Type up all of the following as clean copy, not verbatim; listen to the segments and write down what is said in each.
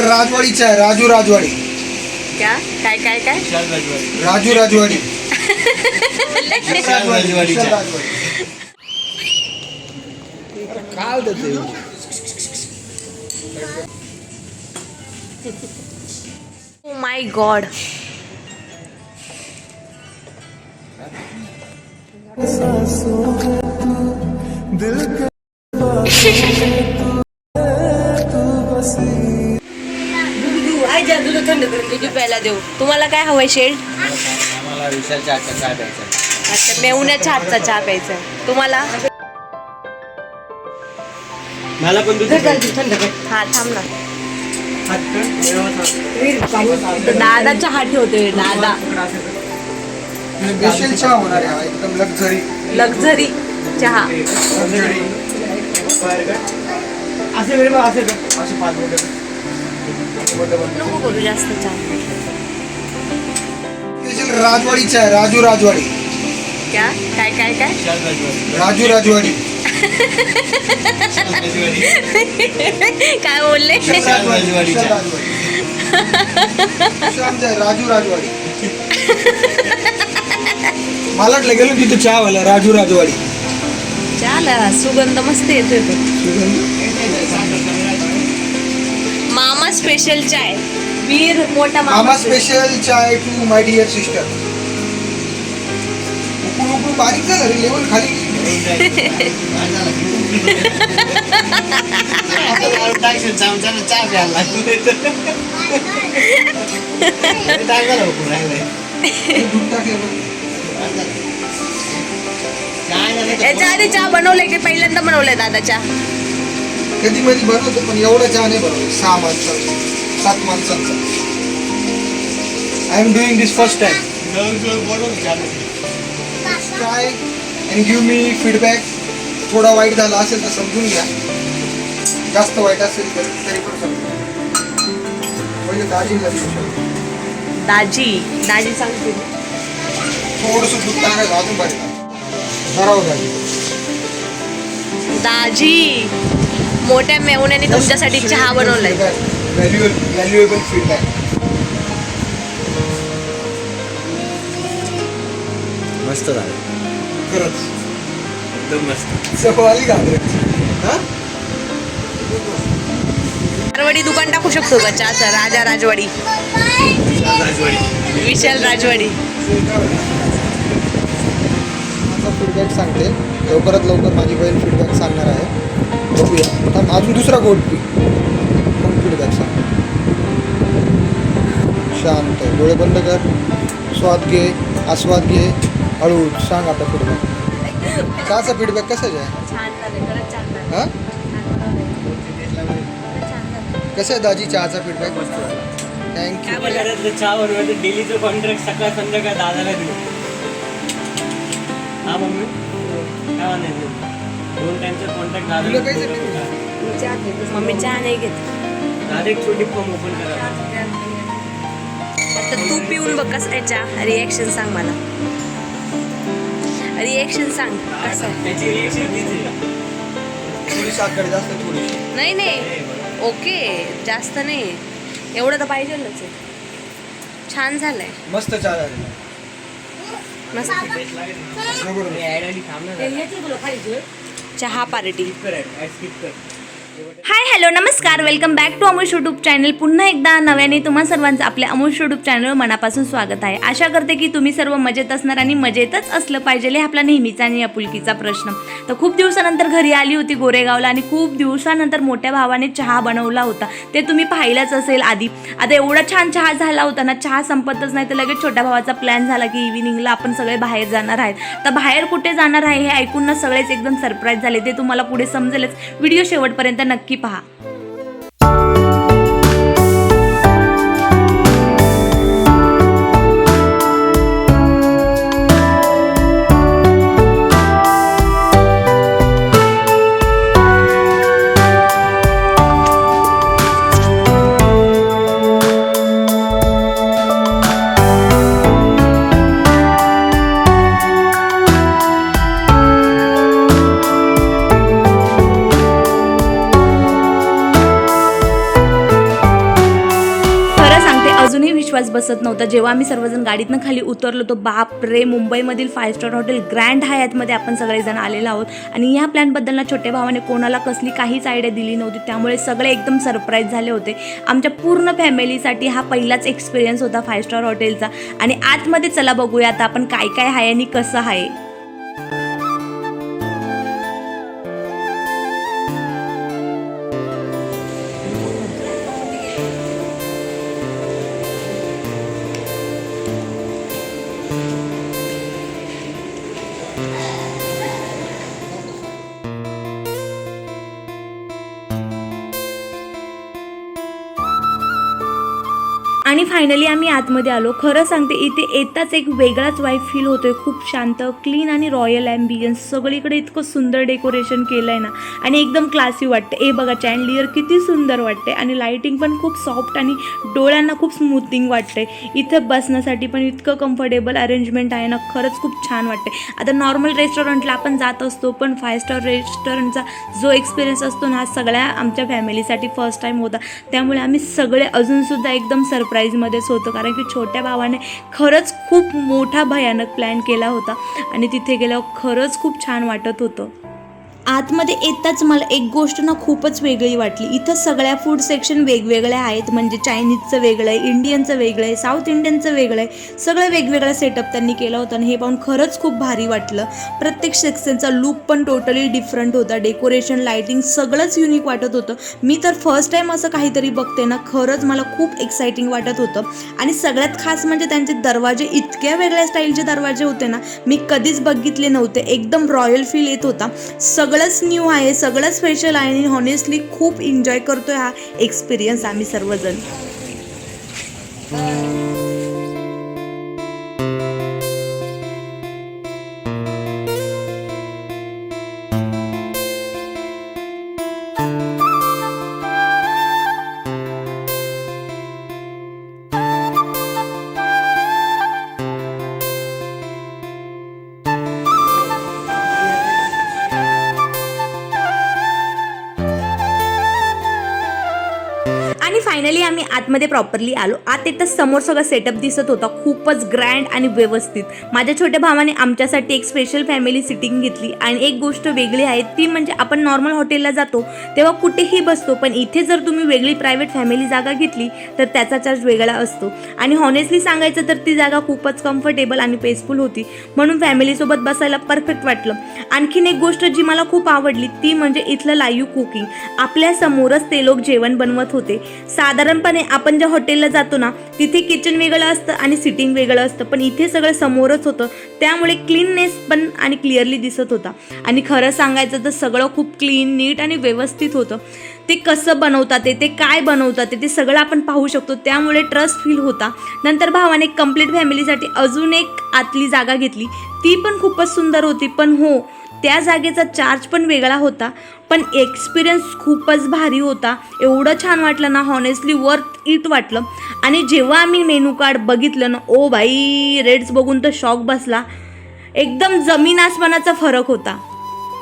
राजवाडीचा आहे, राजू राजवाडी. क्या काय काय काय राजू राजवाडी. काय होतं ते? ओ माय गॉड. दूध प्यायला देऊ. तुम्हाला काय हवंय शेड? आम्हाला विशालच्या हातचा चहा प्यायचा. अच्छा, मेहुण्याच्या हातचा चहा प्यायचा. तुम्हाला? मला पण दूध हा थांब ना. दादा चहा ठेवतोय दादा. स्पेशल चहा होणार आहे, एकदम लक्झरी. लक्झरी चहा. असे वेळ असे असे 5 मिनिटं नको करू जास्त चहा. स्पेशल राजवाडीचा आहे, राजू राजवाडी. क्या काय काय काय राजू राजवाडी. काय बोलले? राजू राजवाडी. मला वाटलं गेलो तिथे चहा वाला राजू राजवाडी. चहा सुगंध मस्त येतोय. मामा स्पेशल चाय. वीर मोठा मामा स्पेशल चाय टू माय डिअर सिस्टर. उकळून बारीक झालं रे, लेवल खाली. याच्या आधी चहा बनवलंय की पहिल्यांदा बनवलंय दादा चहा? कधी मध्ये बनवतो पण एवढा चहा नाही बनवतो. 6 माणसांचा 7 माणसांचा. I am doing this first time. Try and give me feedback. थोडा वाईट झाला असेल तर समजून घ्या, जास्त वाईट असेल तर तरी पण समजून. पहिले दाजीला देऊ शकतो. दाजी सांगते. थोडंसं दूध टाकायचं अजून पाहिजे. बरोबर दाजी. दाजी मोठ्या मेहुण्याने तुमच्यासाठी चहा बनवलाय. Valuable feedback. मस्त झालं खरंच एकदम मस्त. सवाली घालत. राजवाडी दुकान टाकू शकतो का चहाचं? राजा राजवाडी. विशाल राजवाडी. माझा फीडबॅक सांगते. लवकरात लवकर माझी बहीण फीडबॅक सांगणार आहे. बघूया. अजून दुसरा गोड पी मग फीडबॅक सांग. शांत डोळे बंद कर. आस्वाद घे. हळू सांग आता फीडबॅक. चहाचा फीडबॅक कसाच आहे? हां कसं आहे दाजी चहाचा फीडबॅक? थँक्यू. चहा बनवायचं डेलीचं कॉन्ट्रॅक्ट सकाळ संध्याकाळ दादाला देऊ. हा मम्मी काय म्हणायचं? 2 टाइमचा कॉन्ट्रॅक्ट दादाला मम्मी चहा नाही घेत. दादा एक छोटी फॉर्म ओपन करा. आता तू पिऊन बघ कसं आहे चहा. रिएक्शन सांग मला. रिएक्शन सांग कसं आहे. त्याची रिएक्शन किती थोडी साखर जास्त थोडीशी. नाही ओके जास्त नाही. एवढं तर पाहिजेलच आहे. छान झालंय. मस्त चहा झालेला. मस्त चहा पार्टी. हाय हॅलो नमस्कार, welcome back to Amush YouTube channel. पुन्हा एकदा नव्याने तुम्हा सर्वांचं आपल्या अमुष यूट्यूब चॅनलवर मनापासून स्वागत आहे. आशा करते की तुम्ही सर्व मजेत असणार आणि मजेतच असलं पाहिजे. हे आपला नेहमीचा आणि आपुलकीचा प्रश्न. तर खूप दिवसानंतर घरी आली होती गोरेगावला आणि खूप दिवसानंतर मोठ्या भावाने चहा बनवला होता. ते तुम्ही पाहिलंच असेल आधी. आता एवढा छान चहा झाला होता ना, चहा संपतच नाही तर लगेच छोट्या भावाचा प्लॅन झाला की इव्हिनिंगला आपण सगळे बाहेर जाणार आहेत. तर बाहेर कुठे जाणार आहे हे ऐकून ना सगळेच एकदम सरप्राईज झाले. ते तुम्हाला पुढे समजेलच. व्हिडिओ शेवटपर्यंत नक्की पहा. विश्वास बसत नव्हता. जेव्हा आम्ही सर्वजण गाडीतनं खाली उतरलो तो बाप रे, मुंबईमधील 5 स्टार हॉटेल ग्रँड हयातमध्ये आपण सगळेजण आलेलो आहोत. आणि ह्या प्लॅनबद्दल ना छोट्या भावाने कोणाला कसली काहीच आयडिया दिली नव्हती, त्यामुळे सगळे एकदम सरप्राईज झाले होते. आमच्या पूर्ण फॅमिलीसाठी हा पहिलाच एक्सपिरियन्स होता 5 स्टार हॉटेलचा. आणि आतमध्ये चला बघूया आता आपण काय काय आहे आणि कसं आहे. आणि फायनली आम्ही आतमध्ये आलो. खरं सांगते इथे येताच एक वेगळाच वाईब फील होतोय. खूप शांत, क्लीन आणि रॉयल ॲम्बियन्स. सगळीकडे इतकं सुंदर डेकोरेशन केलं आहे ना आणि एकदम क्लासी वाटते. हे बघा चॅन्डलियर किती सुंदर वाटते आणि लाईटिंग पण खूप सॉफ्ट आणि डोळ्यांना खूप स्मूथिंग वाटते. इथं बसण्यासाठी पण इतकं कम्फर्टेबल अरेंजमेंट आहे ना, खरंच खूप छान वाटते. आता नॉर्मल रेस्टॉरंटला आपण जात असतो, पण 5 स्टार रेस्टॉरंटचा जो एक्सपिरियन्स असतो ना, हा सगळ्या आमच्या फॅमिलीसाठी फर्स्ट टाईम होता. त्यामुळे आम्ही सगळे अजूनसुद्धा एकदम सरप्राईजमध्येच होतो, कारण की छोट्या भावाने खरंच खूप मोठा भयानक प्लॅन केला होता आणि तिथे गेल्यावर खरंच खूप छान वाटत होतं. आतमध्ये येताच मला एक गोष्ट ना खूपच वेगळी वाटली. इथं सगळ्या फूड सेक्शन वेगवेगळ्या आहेत. म्हणजे चायनीजचं वेगळं आहे, इंडियनचं वेगळं आहे, साऊथ इंडियनचं वेगळं आहे. सगळं वेगवेगळं सेटअप त्यांनी केलं होतं आणि हे पाहून खरंच खूप भारी वाटलं. प्रत्येक सेक्शनचा लुक पण टोटली डिफरंट होता. डेकोरेशन, लाईटिंग सगळंच युनिक वाटत होतं. मी तर फर्स्ट टाईम असं काहीतरी बघते ना, खरंच मला खूप एक्साइटिंग वाटत होतं. आणि सगळ्यात खास म्हणजे त्यांचे दरवाजे इतक्या वेगळ्या स्टाईलचे दरवाजे होते ना, मी कधीच बघितले नव्हते. एकदम रॉयल फील येत होता. सगळंच न्यू आहे, सगळं स्पेशल आहे आणि हॉनेस्टली खूप एन्जॉय करतोय हा एक्सपिरियन्स आम्ही सर्वजण. आणि फायनली आम्ही आतमध्ये प्रॉपरली आलो. आत येतं समोर सगळं सेटअप दिसत होता, खूपच ग्रँड आणि व्यवस्थित. माझ्या छोट्या भावाने आमच्यासाठी एक स्पेशल फॅमिली सिटिंग घेतली. आणि एक गोष्ट वेगळी आहे ती म्हणजे आपण नॉर्मल हॉटेलला जातो तेव्हा कुठेही बसतो, पण इथे जर तुम्ही वेगळी प्रायव्हेट फॅमिली जागा घेतली तर त्याचा चार्ज वेगळा असतो. आणि हॉनेस्टली सांगायचं तर ती जागा खूपच कम्फर्टेबल आणि पीसफुल होती, म्हणून फॅमिलीसोबत बसायला परफेक्ट वाटलं. आणखीन एक गोष्ट जी मला खूप आवडली ती म्हणजे इथलं लाईव्ह कुकिंग. आपल्या समोरच ते लोक जेवण बनवत होते. साधारणपणे आपण ज्या हॉटेलला जातो ना तिथे किचन वेगळं असतं आणि सिटिंग वेगळं असतं, पण इथे सगळं समोरच होतं, त्यामुळे क्लीननेस पण आणि क्लिअरली दिसत होता. आणि खरं सांगायचं तर सगळं खूप क्लीन, नीट आणि व्यवस्थित होतं. ते कसं बनवतात ते काय बनवतात ते सगळं आपण पाहू शकतो, त्यामुळे ट्रस्ट फील होता. नंतर भावाने कंप्लीट फॅमिलीसाठी अजून एक आतली जागा घेतली, ती पण खूपच सुंदर होती. पण हो, त्या जागेचा चार्ज पण वेगळा होता, पण एक्सपिरियन्स खूपच भारी होता. एवढं छान वाटलं ना, हॉनेस्टली वर्थ इट वाटलं. आणि जेव्हा आम्ही मेनू कार्ड बघितलं ना, ओ भाई, रेट्स बघून तर शॉक बसला. एकदम जमीन आसमानाचा फरक होता.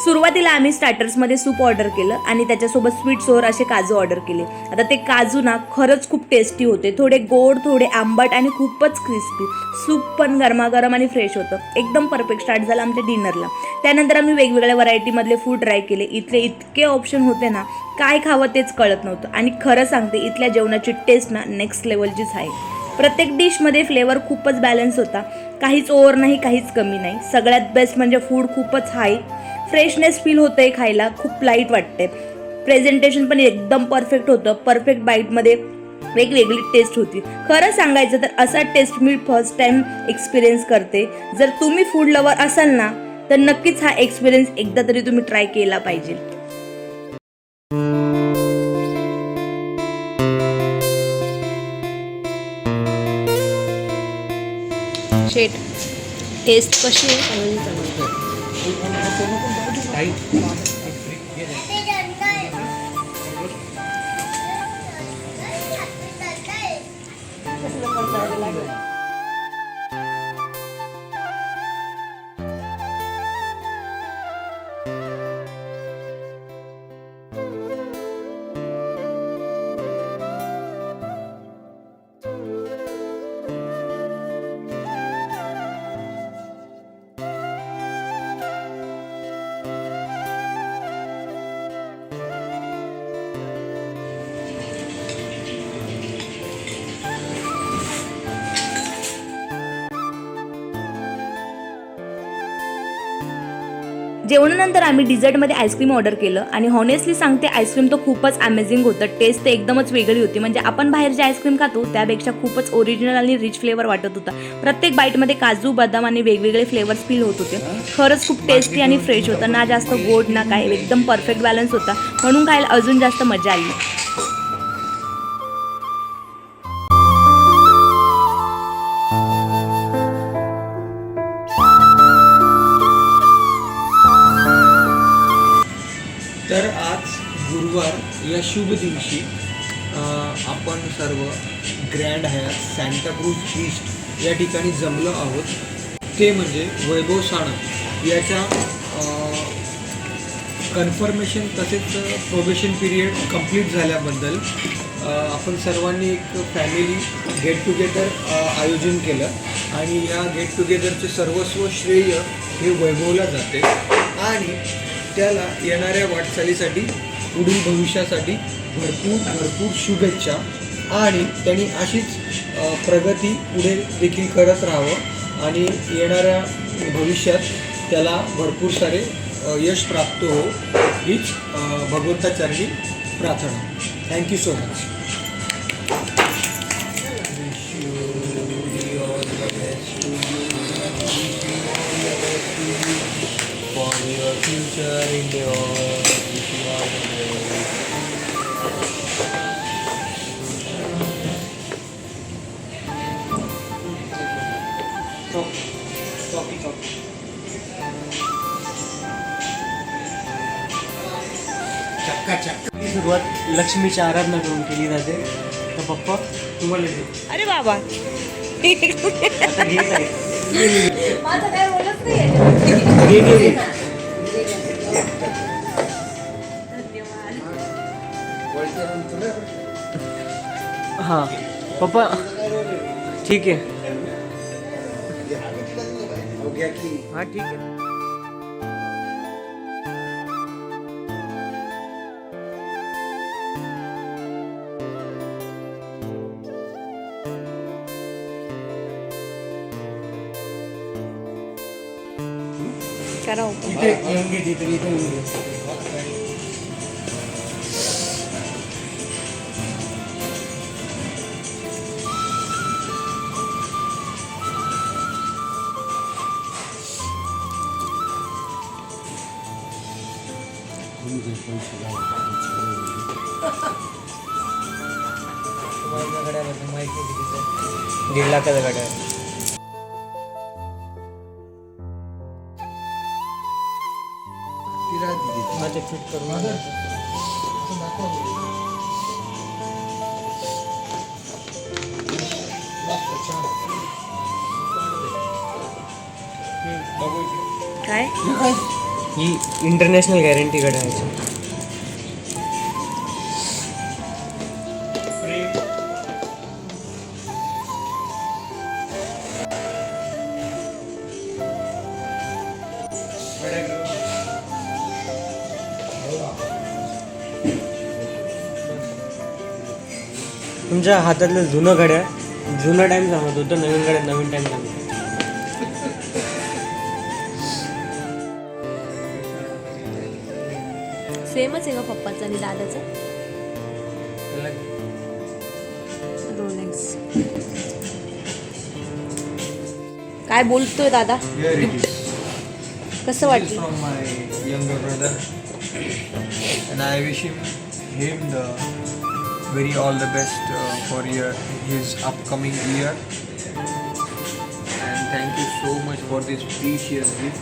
सुरुवातीला आम्ही स्टार्टर्समध्ये सूप ऑर्डर केलं आणि त्याच्यासोबत स्वीट सोर असे काजू ऑर्डर केले. आता ते काजू ना खरंच खूप टेस्टी होते, थोडे गोड, थोडे आंबट आणि खूपच क्रिस्पी. सूप पण गरमागरम आणि फ्रेश होतं. एकदम परफेक्ट स्टार्ट झाला आमच्या डिनरला. त्यानंतर आम्ही वेगवेगळ्या व्हरायटीमधले फूड ट्राय केले. इथले इतके ऑप्शन होते ना, काय खावं तेच कळत नव्हतं. आणि खरं सांगते इथल्या जेवणाची टेस्ट ना नेक्स्ट लेवलचीच आहे. प्रत्येक डिशमध्ये फ्लेवर खूपच बॅलन्स होता, काहीच ओव्हर नाही, काहीच कमी नाही. सगळ्यात बेस्ट म्हणजे फूड खूपच हाय, फ्रेशनेस फील होतंय, खायला खूप लाईट वाटते. प्रेझेंटेशन पण एकदम परफेक्ट होतं. परफेक्ट बाईटमध्ये वेगवेगळी टेस्ट होती. खरं सांगायचं तर असा टेस्ट मी फर्स्ट टाइम एक्सपिरियन्स करते. जर तुम्ही फूड लवर असाल ना तर नक्कीच हा एक्सपिरियन्स एकदा तरी तुम्ही ट्राय केला पाहिजे. शेट, टेस्ट कशी आहे? जेवणानंतर आम्ही डिझर्टमध्ये आईस्क्रीम ऑर्डर केलं आणि हॉनेस्टली सांगते आईस्क्रीम तर खूपच अमेझिंग होतं. टेस्ट तर एकदमच वेगळी होती. म्हणजे आपण बाहेर जे आईस्क्रीम खातो त्यापेक्षा खूपच ओरिजिनल आणि रिच फ्लेवर वाटत होता. प्रत्येक बाईटमध्ये काजू बदाम आणि वेगवेगळे फ्लेवर्स फील होत होते. खरंच खूप टेस्टी आणि फ्रेश होतं. ना जास्त गोड ना काय, एकदम परफेक्ट बॅलन्स होता. म्हणून खायला अजून जास्त मजा आली. तर आज गुरुवार या शुभ दिवशी आपण सर्व ग्रँड हयात सांताक्रूझ ईस्ट या ठिकाणी जमलो आहोत. ते म्हणजे वैभव साणंत याच्या कन्फर्मेशन तसेच प्रोबेशन पिरियड कंप्लीट झाल्याबद्दल आपण सर्वांनी एक फॅमिली गेट टुगेदर आयोजन केलं आणि या गेट टुगेदरचे सर्वस्व श्रेय हे वैभवला जाते आणि त्याला येणाऱ्या वाटचालीसाठी पुढील भविष्यासाठी भरपूर शुभेच्छा आणि त्यांनी अशीच प्रगती पुढे देखील करत राहावं आणि येणाऱ्या भविष्यात त्याला भरपूर सारे यश प्राप्त हो हीच भगवंताचरणी प्रार्थना. Thank you so much. For your future endeavors, wishing all the best. चक्का सुरुवात लक्ष्मीची आराधना करून केली जाते. तर पप्पा तुम्हाला दे. अरे बाबा आता घेत आहे. माझं काय बोलत नाही. घे. हां पप्पा ठीक आहे. हां ठीक आहे. करा माहिती 1.5 लाखाचा गाड्या. माझे फिट करून काय ही इंटरनॅशनल गॅरंटी गाड्या आहे. तुमच्या हातातलं जुनं घड्या जुनं टाईम सांगत होतं, नवीन घड्या नवीन टाईम सांगत होतं. सेमच आहे का पप्पाचं आणि दादाचं? रोलेक्स. काय बोलतोय दादा? कसं वाटलं? From my younger brother, and I wish him the very all the best for his upcoming year. And thank you so much for this precious gift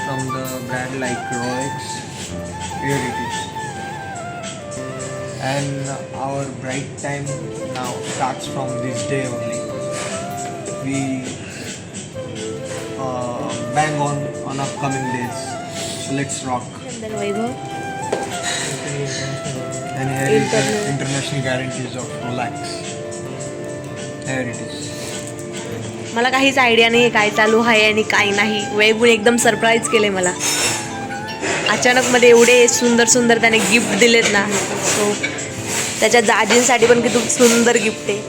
from the brand like Rolex. Here it is. And our bright time now starts from this day only. We bang on upcoming days. So let's rock. Chandan Vaibhav. And here is the international guarantees of Rolex. Here it is. मला काहीच idea नाही काय चालू आहे आणि काय नाही. वैभवने एकदम सरप्राईज केले मला. अचानक मध्ये एवढे सुंदर सुंदर त्याने गिफ्ट दिलेत ना. सो त्याच्या दाजींसाठी पण किती सुंदर गिफ्ट आहे.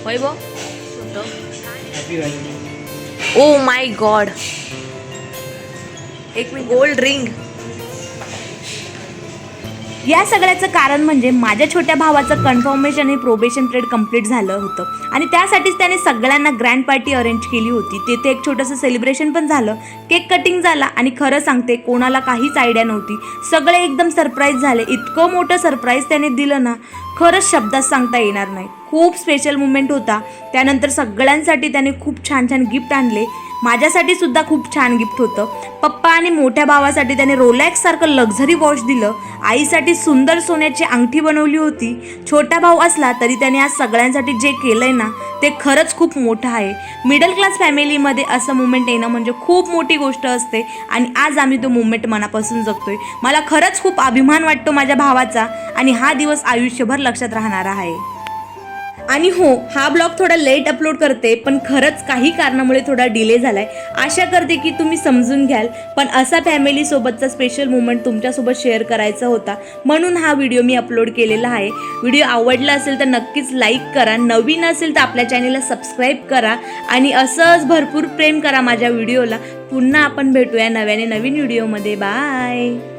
Vaibhav happy Valentine. Oh my god, एक गोल्ड रिंग. या सगळ्याचं कारण म्हणजे माझ्या छोट्या भावाचं कन्फर्मेशन हे प्रोबेशन पिरियड कंप्लीट झालं होतं आणि त्यासाठीच त्याने सगळ्यांना ग्रँड पार्टी अरेंज केली होती. तिथे एक छोटंसं सेलिब्रेशन पण झालं, केक कटिंग झाला आणि खरं सांगते कोणाला काहीच आयडिया नव्हती. सगळे एकदम सरप्राईज झाले. इतकं मोठं सरप्राईज त्याने दिलं ना, खरंच शब्दात सांगता येणार नाही. खूप स्पेशल मुमेंट होता. त्यानंतर सगळ्यांसाठी त्याने खूप छान छान गिफ्ट आणले. माझ्यासाठी सुद्धा खूप छान गिफ्ट होतं. पप्पा आणि मोठ्या भावासाठी त्याने रोलॅक्ससारखं लक्झरी वॉच दिलं. आईसाठी सुंदर सोन्याची अंगठी बनवली होती. छोटा भाऊ असला तरी त्याने आज सगळ्यांसाठी जे केलंय ना ते खरंच खूप मोठं आहे. मिडल क्लास फॅमिलीमध्ये असं मुमेंट येणं म्हणजे खूप मोठी गोष्ट असते आणि आज आम्ही तो मुमेंट मनापासून जगतोय. मला खरंच खूप अभिमान वाटतो माझ्या भावाचा आणि हा दिवस आयुष्यभर लक्षात राहणारा आहे. आणि हो, हा ब्लॉग थोडा लेट अपलोड करते, पण खरंच काही कारणामुळे थोडा डिले झालाय. आशा करते की तुम्ही समजून घ्याल, पण असा फॅमिलीसोबतचा स्पेशल मोमेंट तुमच्यासोबत शेअर करायचा होता म्हणून हा व्हिडिओ मी अपलोड केलेला आहे. व्हिडिओ आवडला असेल तर नक्कीच लाईक करा, नवीन असेल तर आपल्या चॅनेलला सबस्क्राईब करा आणि असंच भरपूर प्रेम करा माझ्या व्हिडिओला. पुन्हा आपण भेटूया नव्याने नवीन व्हिडिओमध्ये. बाय.